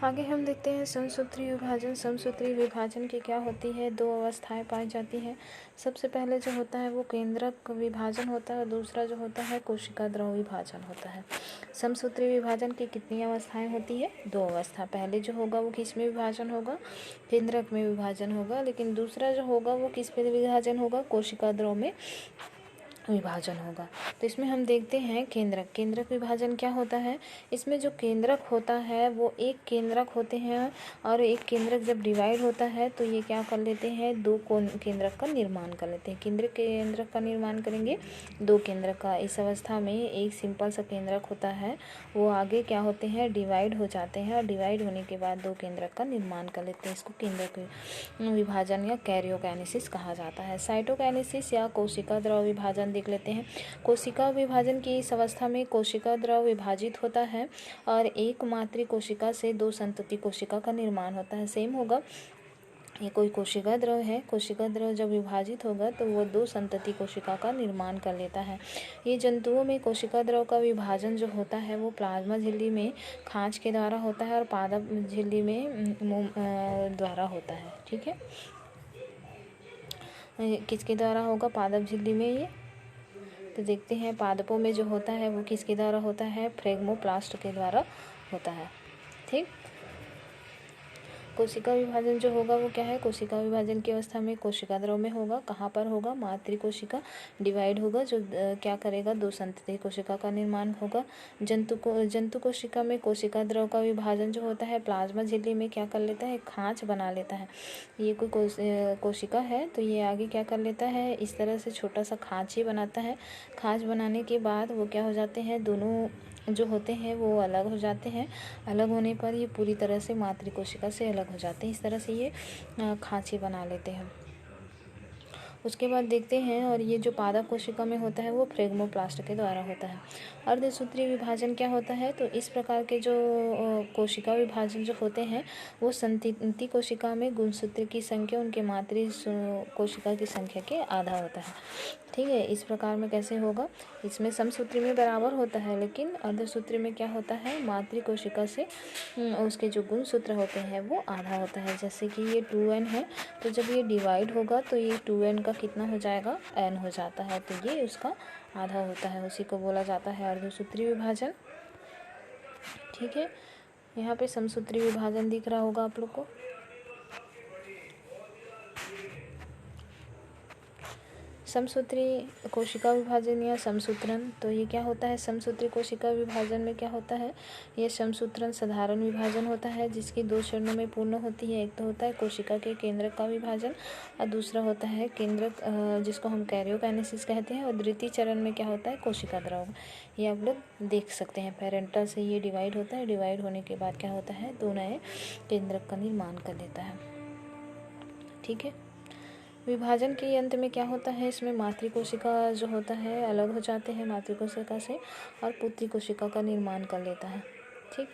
आगे हम देखते हैं समसूत्री विभाजन। समसूत्री विभाजन की क्या होती है, दो अवस्थाएं पाई जाती हैं। सबसे पहले जो होता है वो केंद्रक विभाजन होता है और दूसरा जो होता है कोशिका द्रव विभाजन होता है। समसूत्री विभाजन की कितनी अवस्थाएं होती है, दो अवस्था। पहले जो होगा वो किस में विभाजन होगा, केंद्रक में विभाजन होगा, लेकिन दूसरा जो होगा वो किस में विभाजन होगा, कोशिका द्रव में विभाजन होगा। तो इसमें हम देखते हैं केंद्रक। केंद्रक विभाजन क्या होता है, इसमें जो केंद्रक होता है वो एक केंद्रक होते हैं और एक केंद्रक जब डिवाइड होता है तो ये क्या कर लेते हैं, दो केंद्रक का निर्माण कर लेते हैं। केंद्रक का निर्माण करेंगे दो केंद्रक का। इस अवस्था में एक सिंपल सा केंद्रक होता है, वो आगे क्या होते हैं, डिवाइड हो जाते हैं और डिवाइड होने के बाद दो केंद्रक का निर्माण कर लेते हैं। इसको केंद्रक विभाजन या कैरियोकाइनेसिस कहा जाता है। साइटोकाइनेसिस या कोशिका द्रव विभाजन देख लेते हैं। कोशिका विभाजन की इस अवस्था में कोशिका द्रव विभाजित होता है और एक मातृ कोशिका से दो संतति कोशिका का निर्माण होता है। सेम होगा, ये कोई कोशिका द्रव है, कोशिका द्रव जब विभाजित होगा तो वो दो संतति कोशिका का निर्माण कर लेता है। ये जंतुओं में कोशिका द्रव का विभाजन जो होता है वो प्लाज्मा झिल्ली में खांच के द्वारा होता है और पादप झिल्ली में द्वारा होता है। ठीक है, किसके द्वारा होगा, पादप झिल्ली में। ये तो देखते हैं पादपों में जो होता है वो किसके द्वारा होता है, फ्रेगमोप्लास्ट के द्वारा होता है। ठीक, कोशिका विभाजन जो होगा वो क्या है, कोशिका विभाजन की अवस्था में कोशिका द्रव में होगा। कहाँ पर होगा, मातृ कोशिका डिवाइड होगा जो क्या करेगा, दो संतति कोशिका का निर्माण होगा। जंतु कोशिका में कोशिका द्रव का विभाजन जो होता है प्लाज्मा झिल्ली में क्या कर लेता है, खांच बना लेता है। ये कोई कोशिका है तो ये आगे क्या कर लेता है, इस तरह से छोटा सा खांच ही बनाता है। खांच बनाने के बाद वो क्या हो जाते हैं, दोनों जो होते हैं वो अलग हो जाते हैं। अलग होने पर ये पूरी तरह से मातृ कोशिका से अलग हो जाते हैं। इस तरह से ये खांची बना लेते हैं। उसके बाद देखते हैं, और ये जो पादप कोशिका में होता है वो फ्रेगमोप्लास्ट के द्वारा होता है। अर्धसूत्री विभाजन क्या होता है, तो इस प्रकार के जो कोशिका विभाजन जो होते हैं वो संतति कोशिका में गुणसूत्र की संख्या उनके मातृ कोशिका की संख्या के आधा होता है। ठीक है, इस प्रकार में कैसे होगा, इसमें समसूत्री में बराबर होता है लेकिन अर्धसूत्री में क्या होता है, मातृ कोशिका से उसके जो गुणसूत्र होते हैं वो आधा होता है। जैसे कि ये 2n है तो जब ये डिवाइड होगा तो ये 2n का कितना हो जाएगा, n हो जाता है, तो ये उसका आधा होता है। उसी को बोला जाता है अर्धसूत्री विभाजन। ठीक है, यहाँ पे समसूत्री विभाजन दिख रहा होगा आप लोग को। समसूत्री कोशिका विभाजन या समसूत्रण, तो ये क्या होता है, समसूत्री कोशिका विभाजन में क्या होता है, ये समसूत्रण साधारण विभाजन होता है जिसकी दो चरणों में पूर्ण होती है। एक तो होता है कोशिका के केंद्रक का विभाजन और दूसरा होता है केंद्रक जिसको हम कैरियोकाइनेसिस कहते हैं, और द्वितीय चरण में क्या होता है, कोशिका द्रव। ये आप लोग देख सकते हैं, पेरेंटल से ये डिवाइड होता है, डिवाइड होने के बाद क्या होता है, दो नए केंद्रक का निर्माण कर लेता है। ठीक है, विभाजन के अंत में क्या होता है, इसमें मातृ कोशिका जो होता है अलग हो जाते हैं मातृ कोशिका से और पुत्री कोशिका का निर्माण कर लेता है। ठीक।